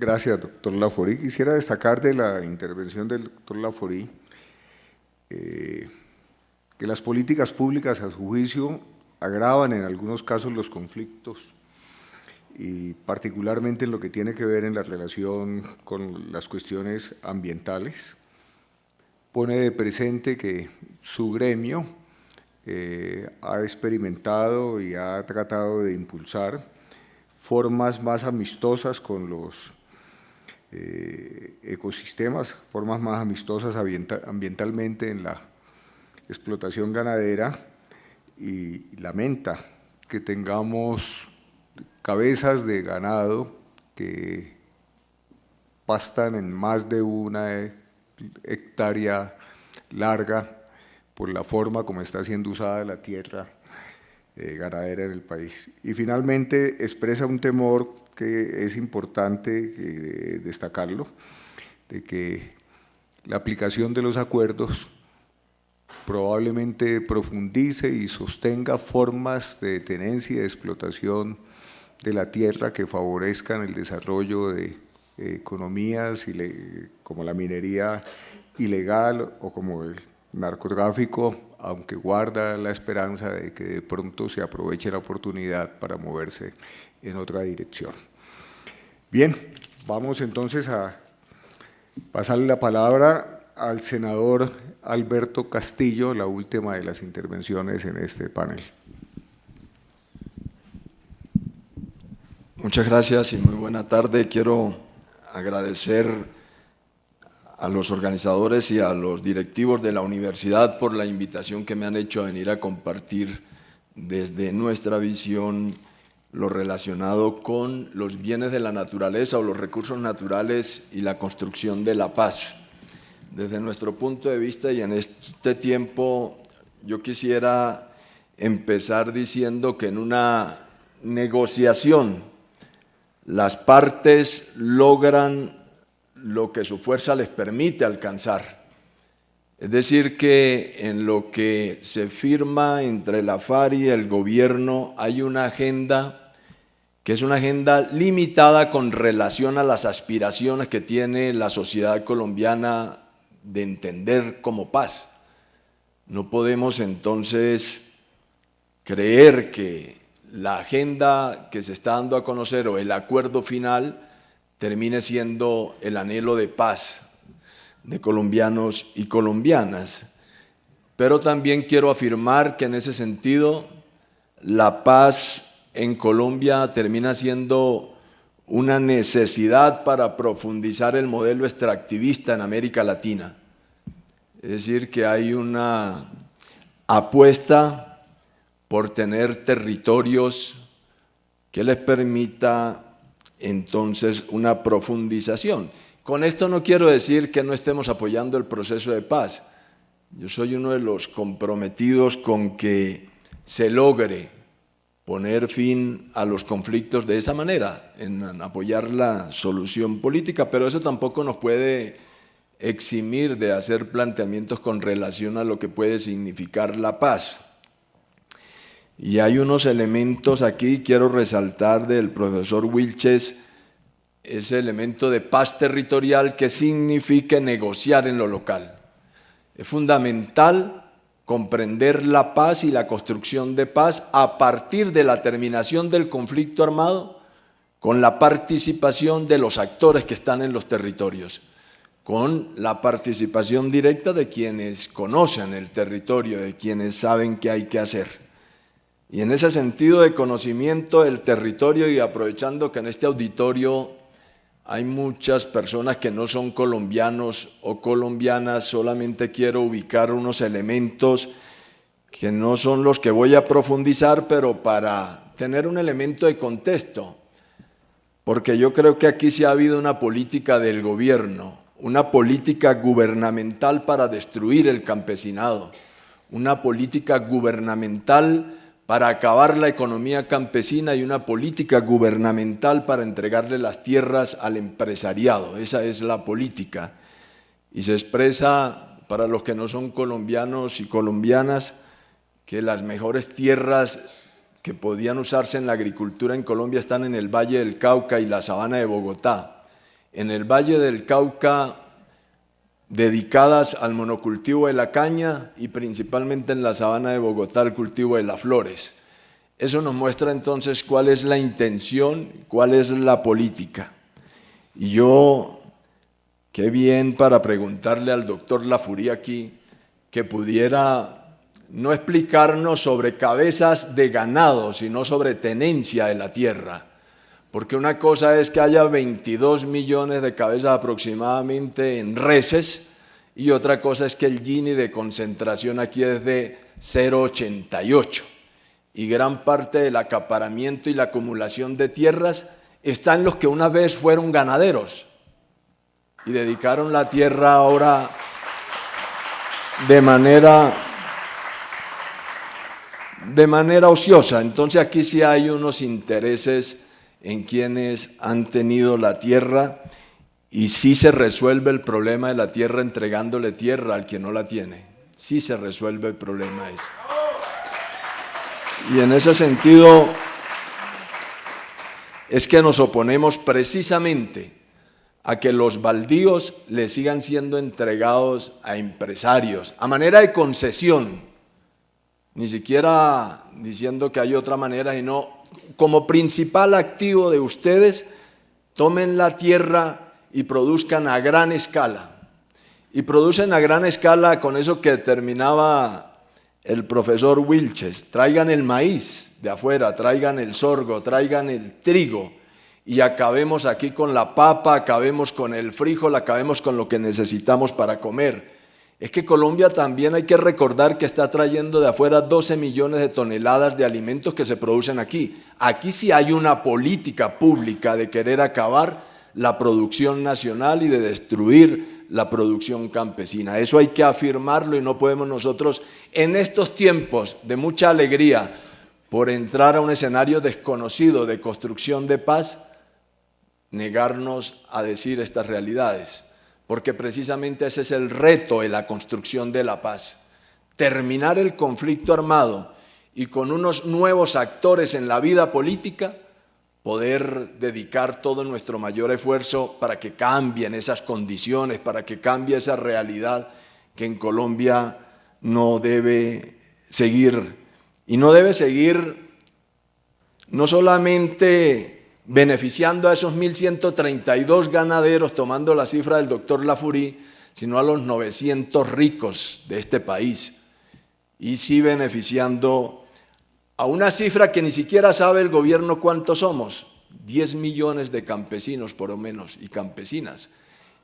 Gracias, doctor Laforí. Quisiera destacar de la intervención del doctor Laforí que las políticas públicas, a su juicio, agravan en algunos casos los conflictos, y particularmente en lo que tiene que ver en la relación con las cuestiones ambientales. Pone de presente que su gremio ha experimentado y ha tratado de impulsar formas más amistosas con los ecosistemas, formas más amistosas ambientalmente en la explotación ganadera, y lamenta que tengamos cabezas de ganado que pastan en más de una hectárea larga por la forma como está siendo usada la tierra ganadera en el país. Y finalmente expresa un temor que es importante destacarlo, de que la aplicación de los acuerdos probablemente profundice y sostenga formas de tenencia y de explotación de la tierra que favorezcan el desarrollo de economías como la minería ilegal o como el narcotráfico, aunque guarda la esperanza de que de pronto se aproveche la oportunidad para moverse en otra dirección. Bien, vamos entonces a pasarle la palabra al senador Alberto Castillo, la última de las intervenciones en este panel. Muchas gracias y muy buena tarde. Quiero agradecer a los organizadores y a los directivos de la universidad por la invitación que me han hecho a venir a compartir desde nuestra visión lo relacionado con los bienes de la naturaleza o los recursos naturales y la construcción de la paz. Desde nuestro punto de vista y en este tiempo, yo quisiera empezar diciendo que en una negociación las partes logran lo que su fuerza les permite alcanzar. Es decir, que en lo que se firma entre la FARC y el gobierno hay una agenda que es una agenda limitada con relación a las aspiraciones que tiene la sociedad colombiana de entender como paz. No podemos entonces creer que la agenda que se está dando a conocer o el acuerdo final termine siendo el anhelo de paz de colombianos y colombianas. Pero también quiero afirmar que en ese sentido la paz en Colombia termina siendo una necesidad para profundizar el modelo extractivista en América Latina. Es decir, que hay una apuesta por tener territorios que les permita entonces una profundización. Con esto no quiero decir que no estemos apoyando el proceso de paz. Yo soy uno de los comprometidos con que se logre poner fin a los conflictos de esa manera, en apoyar la solución política, pero eso tampoco nos puede eximir de hacer planteamientos con relación a lo que puede significar la paz. Y hay unos elementos aquí, quiero resaltar del profesor Wilches, ese elemento de paz territorial que significa negociar en lo local. Es fundamental comprender la paz y la construcción de paz a partir de la terminación del conflicto armado con la participación de los actores que están en los territorios, con la participación directa de quienes conocen el territorio, de quienes saben qué hay que hacer. Y en ese sentido de conocimiento del territorio, y aprovechando que en este auditorio hay muchas personas que no son colombianos o colombianas, solamente quiero ubicar unos elementos que no son los que voy a profundizar, pero para tener un elemento de contexto, porque yo creo que aquí sí ha habido una política del gobierno, una política gubernamental para destruir el campesinado, una política gubernamental para acabar la economía campesina y una política gubernamental para entregarle las tierras al empresariado. Esa es la política. Y se expresa, para los que no son colombianos y colombianas, que las mejores tierras que podían usarse en la agricultura en Colombia están en el Valle del Cauca y la sabana de Bogotá. en el Valle del Cauca dedicadas al monocultivo de la caña y principalmente en la sabana de Bogotá al cultivo de las flores. Eso nos muestra entonces cuál es la intención, cuál es la política. Y yo, qué bien para preguntarle al doctor Lafurí aquí, que pudiera no explicarnos sobre cabezas de ganado, sino sobre tenencia de la tierra. Porque una cosa es que haya 22 millones de cabezas aproximadamente en reses, y otra cosa es que el Gini de concentración aquí es de 0,88. Y gran parte del acaparamiento y la acumulación de tierras está en los que una vez fueron ganaderos y dedicaron la tierra ahora de manera ociosa. Entonces aquí sí hay unos intereses en quienes han tenido la tierra y sí se resuelve el problema de la tierra entregándole tierra al que no la tiene. Sí se resuelve el problema ese. Y en ese sentido es que nos oponemos precisamente a que los baldíos le sigan siendo entregados a empresarios a manera de concesión, ni siquiera diciendo que hay otra manera, sino como principal activo de ustedes, tomen la tierra y produzcan a gran escala. Y producen a gran escala con eso que determinaba el profesor Wilches: traigan el maíz de afuera, traigan el sorgo, traigan el trigo, y acabemos aquí con la papa, acabemos con el frijol, acabemos con lo que necesitamos para comer. Es que Colombia también hay que recordar que está trayendo de afuera 12 millones de toneladas de alimentos que se producen aquí. Aquí sí hay una política pública de querer acabar la producción nacional y de destruir la producción campesina. Eso hay que afirmarlo y no podemos nosotros, en estos tiempos de mucha alegría por entrar a un escenario desconocido de construcción de paz, negarnos a decir estas realidades. Porque precisamente ese es el reto de la construcción de la paz. Terminar el conflicto armado y con unos nuevos actores en la vida política, poder dedicar todo nuestro mayor esfuerzo para que cambien esas condiciones, para que cambie esa realidad que en Colombia no debe seguir. Y no debe seguir no solamente beneficiando a esos 1.132 ganaderos, tomando la cifra del doctor Lafurí, sino a los 900 ricos de este país. Y sí beneficiando a una cifra que ni siquiera sabe el gobierno cuántos somos: 10 millones de campesinos por lo menos y campesinas,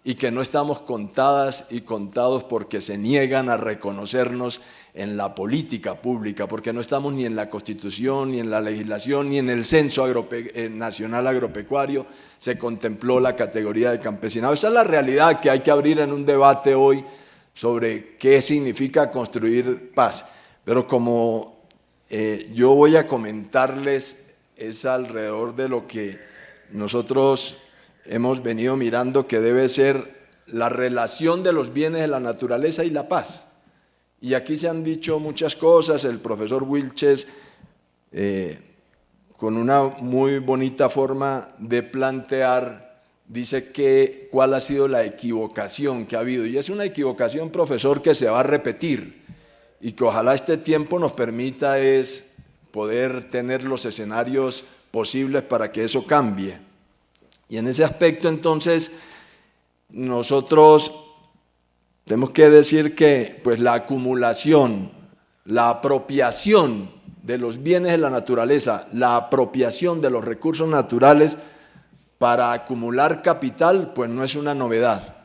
y que no estamos contadas y contados porque se niegan a reconocernos en la política pública, porque no estamos ni en la Constitución, ni en la legislación, ni en el Censo Nacional Agropecuario se contempló la categoría de campesinado. Esa es la realidad que hay que abrir en un debate hoy sobre qué significa construir paz. Pero como yo voy a comentarles, es alrededor de lo que nosotros hemos venido mirando que debe ser la relación de los bienes de la naturaleza y la paz. Y aquí se han dicho muchas cosas. El profesor Wilches, con una muy bonita forma de plantear, dice cuál ha sido la equivocación que ha habido. Y es una equivocación, profesor, que se va a repetir y que ojalá este tiempo nos permita es poder tener los escenarios posibles para que eso cambie. Y en ese aspecto, entonces, nosotros tenemos que decir que pues, la acumulación, la apropiación de los bienes de la naturaleza, la apropiación de los recursos naturales para acumular capital, pues no es una novedad.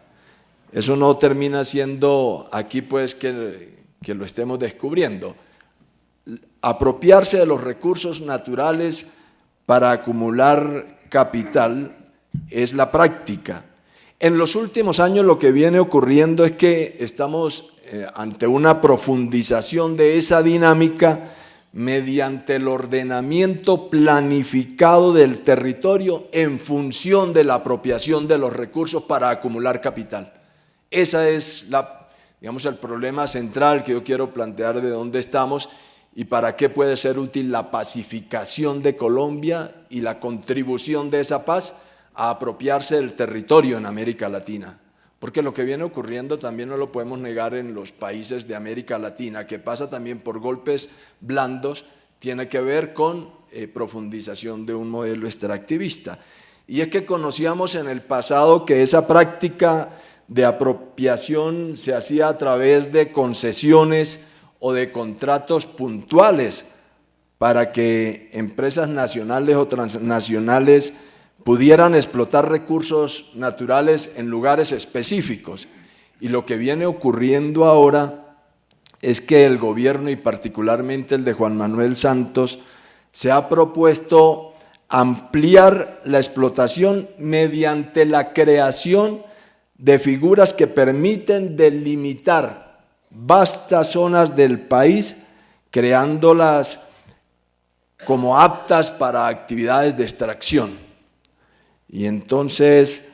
Eso no termina siendo aquí pues que lo estemos descubriendo. Apropiarse de los recursos naturales para acumular capital es la práctica. En los últimos años lo que viene ocurriendo es que estamos ante una profundización de esa dinámica mediante el ordenamiento planificado del territorio en función de la apropiación de los recursos para acumular capital. Ese es el problema central que yo quiero plantear de dónde estamos y para qué puede ser útil la pacificación de Colombia y la contribución de esa paz a apropiarse del territorio en América Latina. Porque lo que viene ocurriendo también no lo podemos negar en los países de América Latina, que pasa también por golpes blandos, tiene que ver con profundización de un modelo extractivista. Y es que conocíamos en el pasado que esa práctica de apropiación se hacía a través de concesiones o de contratos puntuales para que empresas nacionales o transnacionales pudieran explotar recursos naturales en lugares específicos. Y lo que viene ocurriendo ahora es que el gobierno, y particularmente el de Juan Manuel Santos, se ha propuesto ampliar la explotación mediante la creación de figuras que permiten delimitar vastas zonas del país, creándolas como aptas para actividades de extracción. Y entonces,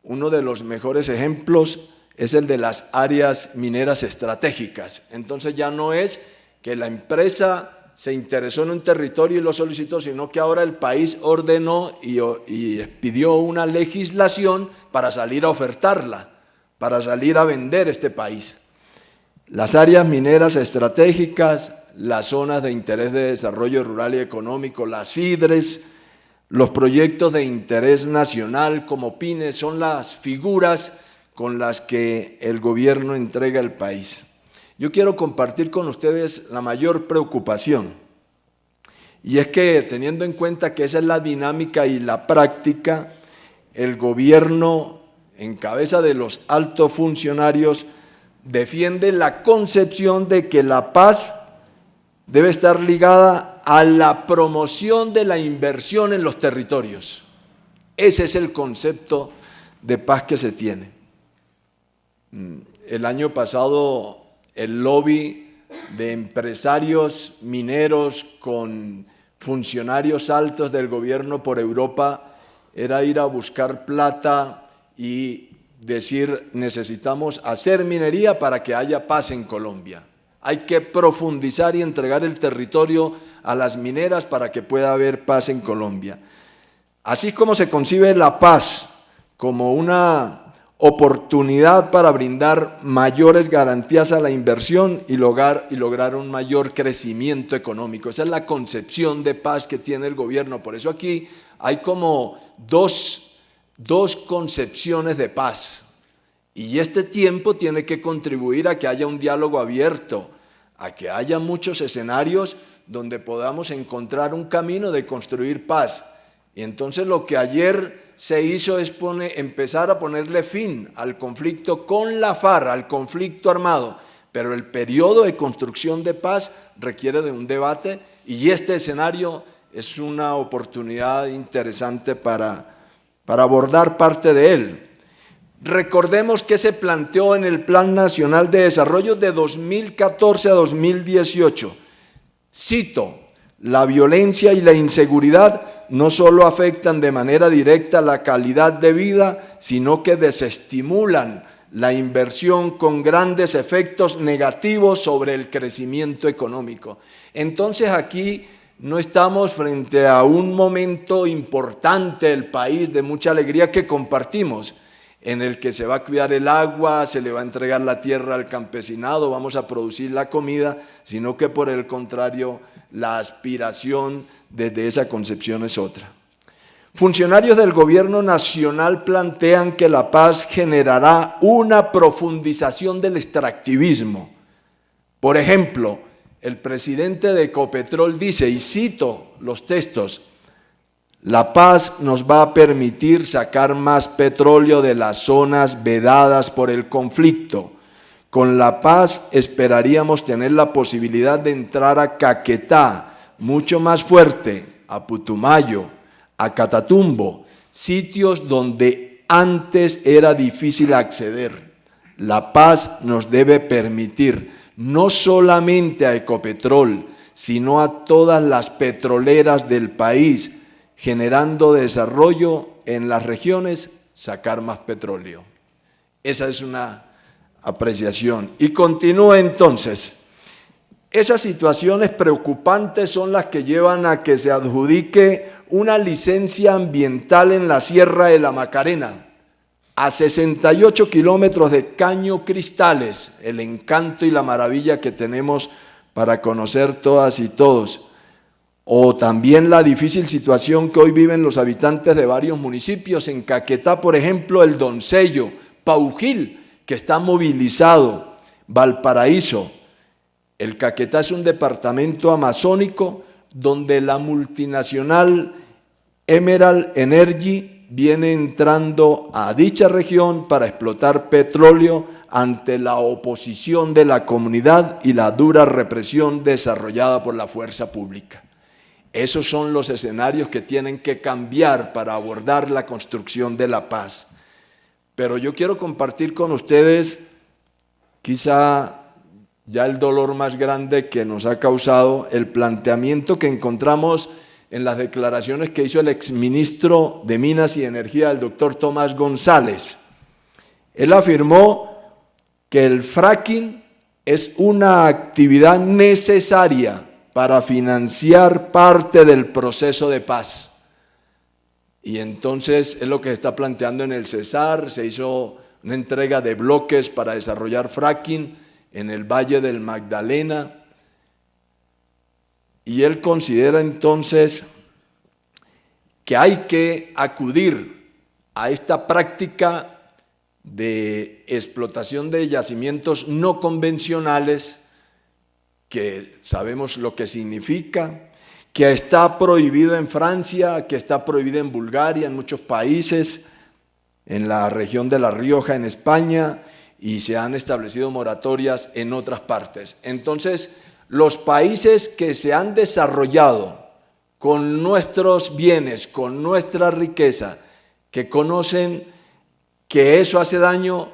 uno de los mejores ejemplos es el de las áreas mineras estratégicas. Entonces ya no es que la empresa se interesó en un territorio y lo solicitó, sino que ahora el país ordenó y pidió una legislación para salir a ofertarla, para salir a vender este país. Las áreas mineras estratégicas, las zonas de interés de desarrollo rural y económico, las IDRES, los proyectos de interés nacional como PINES son las figuras con las que el gobierno entrega el país. Yo quiero compartir con ustedes la mayor preocupación, y es que teniendo en cuenta que esa es la dinámica y la práctica, el gobierno, en cabeza de los altos funcionarios, defiende la concepción de que la paz debe estar ligada a la promoción de la inversión en los territorios. Ese es el concepto de paz que se tiene. El año pasado el lobby de empresarios mineros con funcionarios altos del gobierno por Europa era ir a buscar plata y decir: necesitamos hacer minería para que haya paz en Colombia. Hay que profundizar y entregar el territorio a las mineras para que pueda haber paz en Colombia. Así como se concibe la paz como una oportunidad para brindar mayores garantías a la inversión y lograr un mayor crecimiento económico. Esa es la concepción de paz que tiene el gobierno. Por eso aquí hay como dos concepciones de paz. Y este tiempo tiene que contribuir a que haya un diálogo abierto, a que haya muchos escenarios donde podamos encontrar un camino de construir paz. Y entonces lo que ayer se hizo es empezar a ponerle fin al conflicto con la FARC, al conflicto armado. Pero el periodo de construcción de paz requiere de un debate y este escenario es una oportunidad interesante para abordar parte de él. Recordemos que se planteó en el Plan Nacional de Desarrollo de 2014 a 2018. Cito: la violencia y la inseguridad no solo afectan de manera directa la calidad de vida, sino que desestimulan la inversión con grandes efectos negativos sobre el crecimiento económico. Entonces aquí no estamos frente a un momento importante del país de mucha alegría que compartimos, en el que se va a cuidar el agua, se le va a entregar la tierra al campesinado, vamos a producir la comida, sino que por el contrario, la aspiración desde esa concepción es otra. Funcionarios del gobierno nacional plantean que la paz generará una profundización del extractivismo. Por ejemplo, el presidente de Ecopetrol dice, y cito los textos: la paz nos va a permitir sacar más petróleo de las zonas vedadas por el conflicto. Con la paz esperaríamos tener la posibilidad de entrar a Caquetá, mucho más fuerte, a Putumayo, a Catatumbo, sitios donde antes era difícil acceder. La paz nos debe permitir no solamente a Ecopetrol, sino a todas las petroleras del país, generando desarrollo en las regiones, sacar más petróleo. Esa es una apreciación. Y continúa entonces: Esas situaciones preocupantes son las que llevan a que se adjudique una licencia ambiental en la Sierra de la Macarena, a 68 kilómetros de Caño Cristales, el encanto y la maravilla que tenemos para conocer todas y todos. O también la difícil situación que hoy viven los habitantes de varios municipios. En Caquetá, por ejemplo, el Doncello, Paujil, que está movilizado, Valparaíso. El Caquetá es un departamento amazónico donde la multinacional Emerald Energy viene entrando a dicha región para explotar petróleo ante la oposición de la comunidad y la dura represión desarrollada por la fuerza pública. Esos son los escenarios que tienen que cambiar para abordar la construcción de la paz. Pero yo quiero compartir con ustedes quizá ya el dolor más grande que nos ha causado el planteamiento que encontramos en las declaraciones que hizo el exministro de Minas y Energía, el doctor Tomás González. Él afirmó que el fracking es una actividad necesaria para financiar parte del proceso de paz. Y entonces es lo que se está planteando en el Cesar. Se hizo una entrega de bloques para desarrollar fracking en el Valle del Magdalena, y él considera entonces que hay que acudir a esta práctica de explotación de yacimientos no convencionales, que sabemos lo que significa, que está prohibido en Francia, que está prohibido en Bulgaria, en muchos países, en la región de La Rioja, en España, y se han establecido moratorias en otras partes. Entonces, los países que se han desarrollado con nuestros bienes, con nuestra riqueza, que conocen que eso hace daño,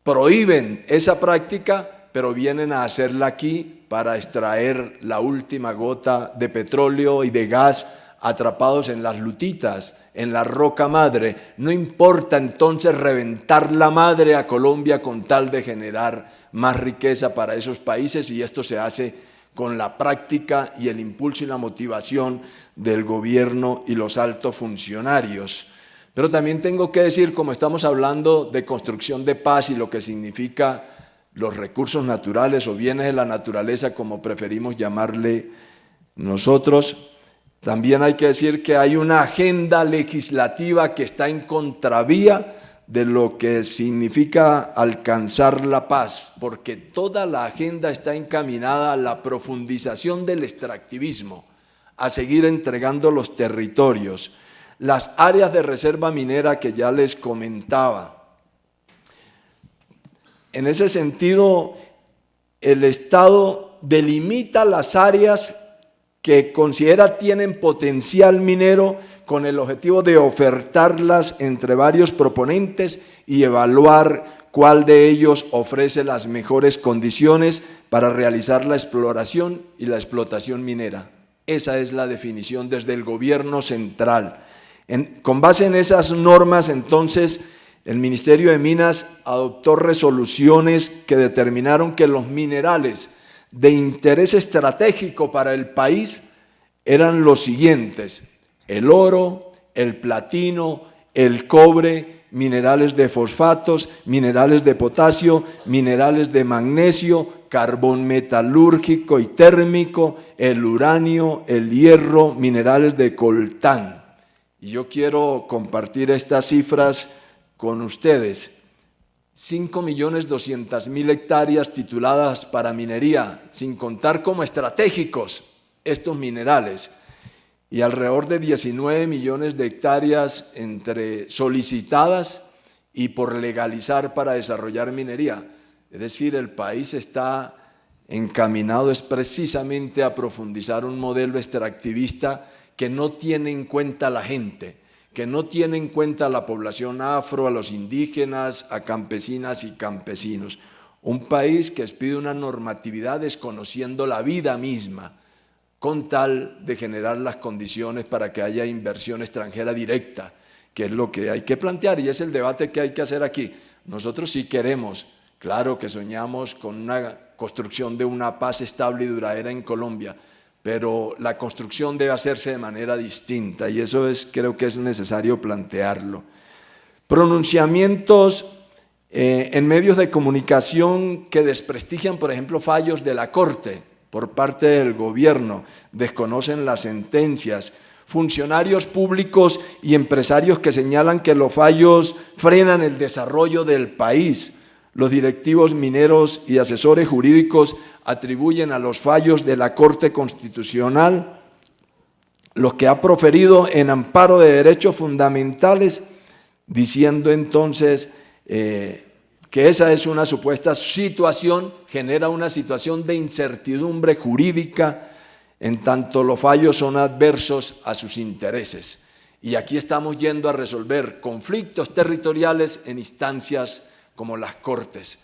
prohíben esa práctica, pero vienen a hacerla aquí para extraer la última gota de petróleo y de gas atrapados en las lutitas, en la roca madre. No importa entonces reventar la madre a Colombia con tal de generar más riqueza para esos países, y esto se hace con la práctica y el impulso y la motivación del gobierno y los altos funcionarios. Pero también tengo que decir, como estamos hablando de construcción de paz y lo que significa los recursos naturales o bienes de la naturaleza, como preferimos llamarle nosotros, también hay que decir que hay una agenda legislativa que está en contravía de lo que significa alcanzar la paz, porque toda la agenda está encaminada a la profundización del extractivismo, a seguir entregando los territorios, las áreas de reserva minera que ya les comentaba. En ese sentido, el Estado delimita las áreas que considera tienen potencial minero con el objetivo de ofertarlas entre varios proponentes y evaluar cuál de ellos ofrece las mejores condiciones para realizar la exploración y la explotación minera. Esa es la definición desde el gobierno central. Con base en esas normas, entonces, el Ministerio de Minas adoptó resoluciones que determinaron que los minerales de interés estratégico para el país eran los siguientes: el oro, el platino, el cobre, minerales de fosfatos, minerales de potasio, minerales de magnesio, carbón metalúrgico y térmico, el uranio, el hierro, minerales de coltán. Y yo quiero compartir estas cifras con ustedes. 5.200.000 hectáreas tituladas para minería, sin contar como estratégicos estos minerales, y alrededor de 19 millones de hectáreas entre solicitadas y por legalizar para desarrollar minería. Es decir, el país está encaminado es precisamente a profundizar un modelo extractivista que no tiene en cuenta a la gente, que no tiene en cuenta a la población afro, a los indígenas, a campesinas y campesinos. Un país que expide una normatividad desconociendo la vida misma, con tal de generar las condiciones para que haya inversión extranjera directa, que es lo que hay que plantear y es el debate que hay que hacer aquí. Nosotros sí queremos Claro que soñamos con una construcción de una paz estable y duradera en Colombia, pero la construcción debe hacerse de manera distinta y eso creo que es necesario plantearlo. Pronunciamientos en medios de comunicación que desprestigian, por ejemplo, fallos de la Corte por parte del gobierno, desconocen las sentencias, funcionarios públicos y empresarios que señalan que los fallos frenan el desarrollo del país. Los directivos mineros y asesores jurídicos atribuyen a los fallos de la Corte Constitucional los que ha proferido en amparo de derechos fundamentales, diciendo entonces que esa es una supuesta situación, genera una situación de incertidumbre jurídica, en tanto los fallos son adversos a sus intereses. Y aquí estamos yendo a resolver conflictos territoriales en instancias como las Cortes.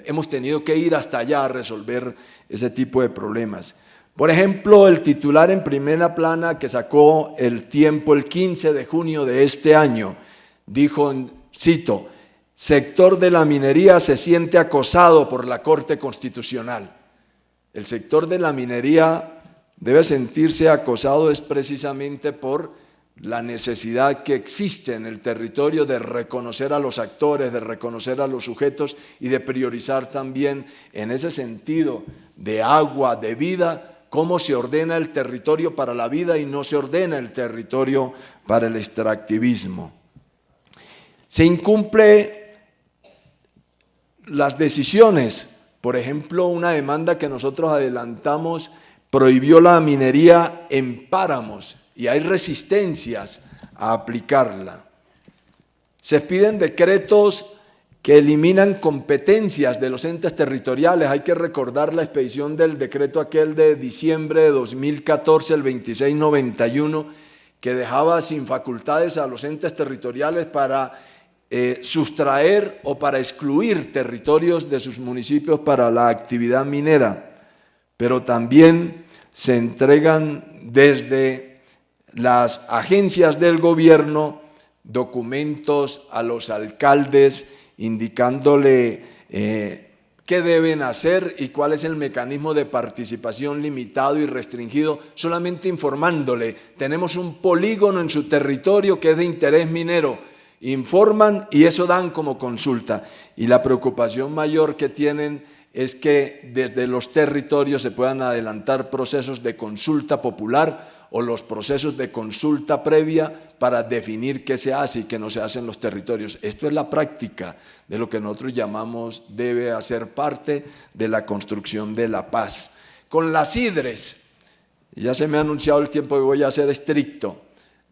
Hemos tenido que ir hasta allá a resolver ese tipo de problemas. Por ejemplo, el titular en primera plana que sacó El Tiempo el 15 de junio de este año, dijo, cito, sector de la minería se siente acosado por la Corte Constitucional. El sector de la minería debe sentirse acosado es precisamente por la necesidad que existe en el territorio de reconocer a los actores, de reconocer a los sujetos y de priorizar también en ese sentido de agua, de vida, cómo se ordena el territorio para la vida y no se ordena el territorio para el extractivismo. Se incumple las decisiones. Por ejemplo, una demanda que nosotros adelantamos prohibió la minería en páramos y hay resistencias a aplicarla. Se piden decretos que eliminan competencias de los entes territoriales. Hay que recordar la expedición del decreto aquel de diciembre de 2014, el 2691, que dejaba sin facultades a los entes territoriales para sustraer o para excluir territorios de sus municipios para la actividad minera, pero también se entregan desde las agencias del gobierno documentos a los alcaldes indicándole qué deben hacer y cuál es el mecanismo de participación limitado y restringido, solamente informándole, tenemos un polígono en su territorio que es de interés minero, informan y eso dan como consulta. Y la preocupación mayor que tienen es que desde los territorios se puedan adelantar procesos de consulta popular o los procesos de consulta previa para definir qué se hace y qué no se hace en los territorios. Esto es la práctica de lo que nosotros llamamos debe hacer parte de la construcción de la paz. Con las IDRES, ya se me ha anunciado el tiempo que voy a ser estricto,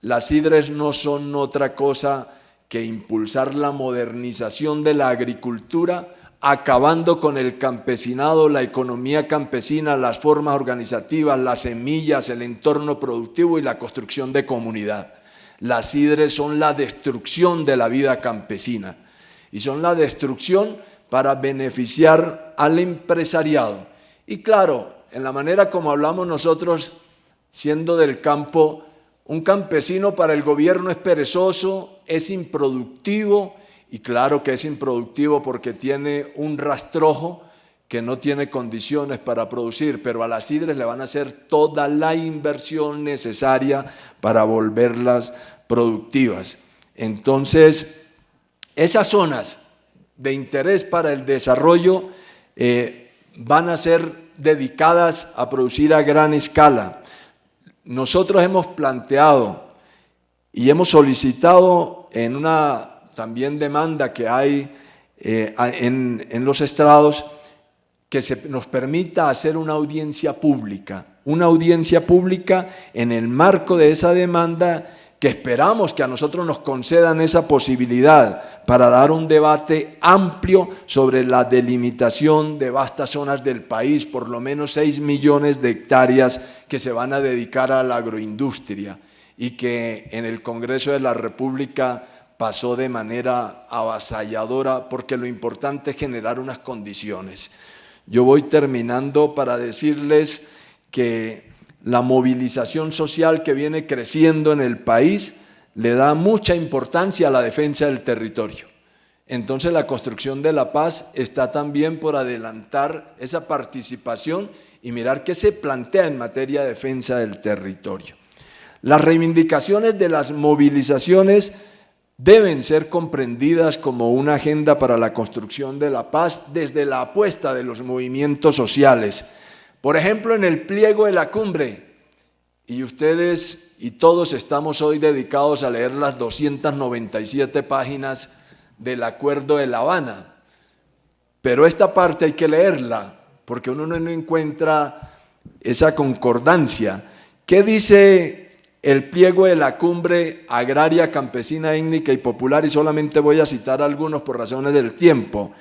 las IDRES no son otra cosa que impulsar la modernización de la agricultura, acabando con el campesinado, la economía campesina, las formas organizativas, las semillas, el entorno productivo y la construcción de comunidad. Las IDRES son la destrucción de la vida campesina y son la destrucción para beneficiar al empresariado. Y claro, en la manera como hablamos nosotros, siendo del campo, un campesino para el gobierno es perezoso, es improductivo, y claro que es improductivo porque tiene un rastrojo que no tiene condiciones para producir, pero a las IDRES le van a hacer toda la inversión necesaria para volverlas productivas. Entonces, esas zonas de interés para el desarrollo van a ser dedicadas a producir a gran escala. Nosotros hemos planteado y hemos solicitado en una también demanda que hay en los estrados que se nos permita hacer una audiencia pública en el marco de esa demanda que esperamos que a nosotros nos concedan esa posibilidad para dar un debate amplio sobre la delimitación de vastas zonas del país, por lo menos 6 millones de hectáreas que se van a dedicar a la agroindustria y que en el Congreso de la República pasó de manera avasalladora porque lo importante es generar unas condiciones. Yo voy terminando para decirles que la movilización social que viene creciendo en el país le da mucha importancia a la defensa del territorio. Entonces la construcción de la paz está también por adelantar esa participación y mirar qué se plantea en materia de defensa del territorio. Las reivindicaciones de las movilizaciones deben ser comprendidas como una agenda para la construcción de la paz desde la apuesta de los movimientos sociales. Por ejemplo, en el pliego de la cumbre, y ustedes y todos estamos hoy dedicados a leer las 297 páginas del Acuerdo de La Habana, pero esta parte hay que leerla, porque uno no encuentra esa concordancia. ¿Qué dice el pliego de la Cumbre Agraria, Campesina, Étnica y Popular? Y solamente voy a citar algunos por razones del tiempo.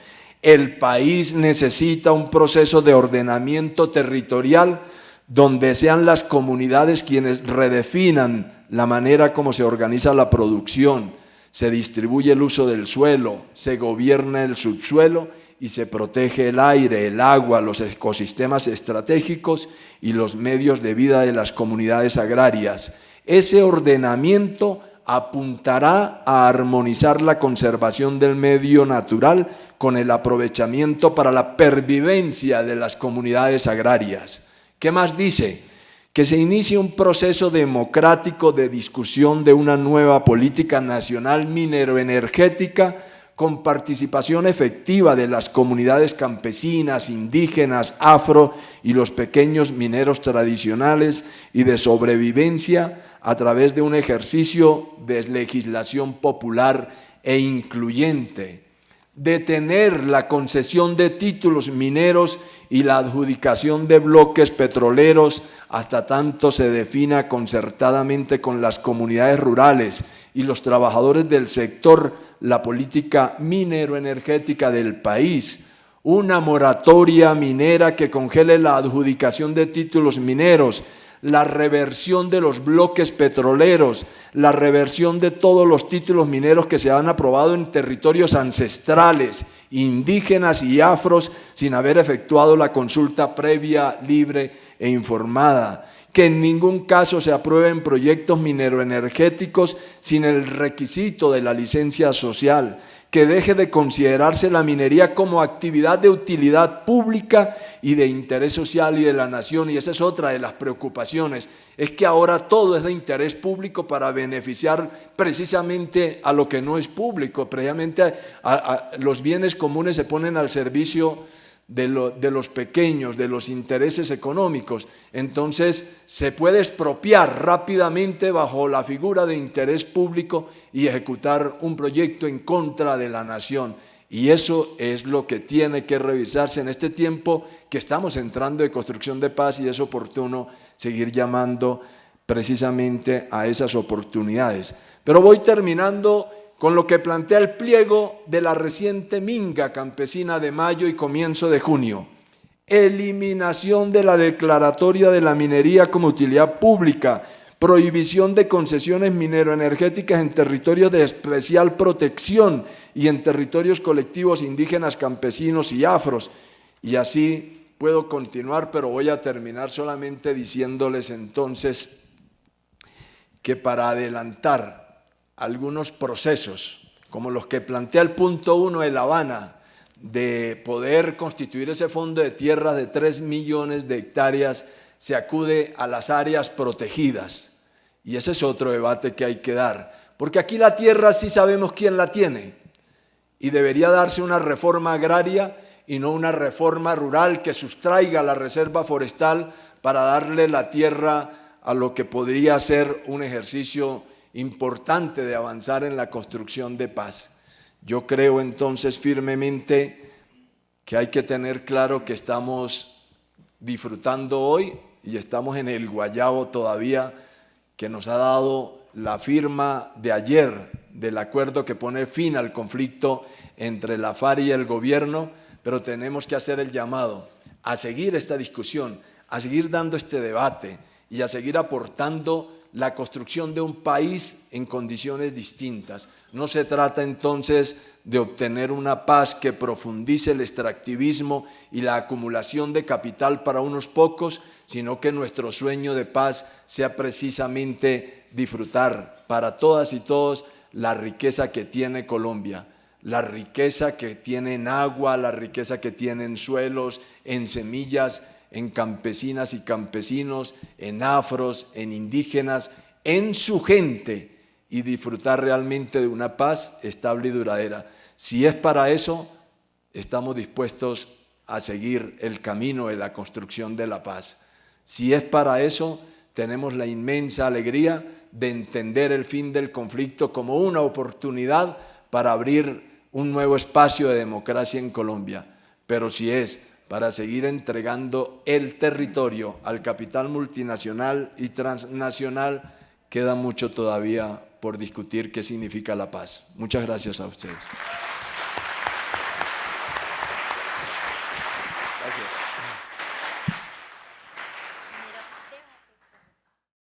El país necesita un proceso de ordenamiento territorial donde sean las comunidades quienes redefinan la manera como se organiza la producción, se distribuye el uso del suelo, se gobierna el subsuelo y se protege el aire, el agua, los ecosistemas estratégicos y los medios de vida de las comunidades agrarias. Ese ordenamiento apuntará a armonizar la conservación del medio natural con el aprovechamiento para la pervivencia de las comunidades agrarias. ¿Qué más dice? Que se inicie un proceso democrático de discusión de una nueva política nacional mineroenergética con participación efectiva de las comunidades campesinas, indígenas, afro y los pequeños mineros tradicionales y de sobrevivencia a través de un ejercicio de legislación popular e incluyente. Detener la concesión de títulos mineros y la adjudicación de bloques petroleros hasta tanto se defina concertadamente con las comunidades rurales y los trabajadores del sector la política mineroenergética del país. Una moratoria minera que congele la adjudicación de títulos mineros, la reversión de los bloques petroleros, la reversión de todos los títulos mineros que se han aprobado en territorios ancestrales, indígenas y afros sin haber efectuado la consulta previa, libre e informada. Que en ningún caso se aprueben proyectos mineroenergéticos sin el requisito de la licencia social. Que deje de considerarse la minería como actividad de utilidad pública y de interés social y de la nación, y esa es otra de las preocupaciones, es que ahora todo es de interés público para beneficiar precisamente a lo que no es público, precisamente los bienes comunes se ponen al servicio de los pequeños, de los intereses económicos. Entonces se puede expropiar rápidamente bajo la figura de interés público y ejecutar un proyecto en contra de la nación. Y eso es lo que tiene que revisarse en este tiempo que estamos entrando de construcción de paz, y es oportuno seguir llamando precisamente a esas oportunidades. Pero voy terminando con lo que plantea el pliego de la reciente Minga Campesina de mayo y comienzo de junio. Eliminación de la declaratoria de la minería como utilidad pública, prohibición de concesiones mineroenergéticas en territorios de especial protección y en territorios colectivos indígenas, campesinos y afros. Y así puedo continuar, pero voy a terminar solamente diciéndoles entonces que para adelantar algunos procesos, como los que plantea el punto 1 de La Habana, de poder constituir ese fondo de tierra de 3 millones de hectáreas, se acude a las áreas protegidas. Y ese es otro debate que hay que dar, porque aquí la tierra sí sabemos quién la tiene, y debería darse una reforma agraria y no una reforma rural que sustraiga la reserva forestal para darle la tierra a lo que podría ser un ejercicio importante de avanzar en la construcción de paz. Yo creo entonces firmemente que hay que tener claro que estamos disfrutando hoy y estamos en el guayabo todavía, que nos ha dado la firma de ayer del acuerdo que pone fin al conflicto entre la FARC y el gobierno, pero tenemos que hacer el llamado a seguir esta discusión, a seguir dando este debate y a seguir aportando la construcción de un país en condiciones distintas. No se trata entonces de obtener una paz que profundice el extractivismo y la acumulación de capital para unos pocos, sino que nuestro sueño de paz sea precisamente disfrutar para todas y todos la riqueza que tiene Colombia. la riqueza que tiene en agua, la riqueza que tiene en suelos, en semillas, en campesinas y campesinos, en afros, en indígenas, en su gente, y disfrutar realmente de una paz estable y duradera. Si es para eso, estamos dispuestos a seguir el camino de la construcción de la paz. Si es para eso, tenemos la inmensa alegría de entender el fin del conflicto como una oportunidad para abrir un nuevo espacio de democracia en Colombia. Pero si es para seguir entregando el territorio al capital multinacional y transnacional, queda mucho todavía por discutir qué significa la paz. Muchas gracias a ustedes.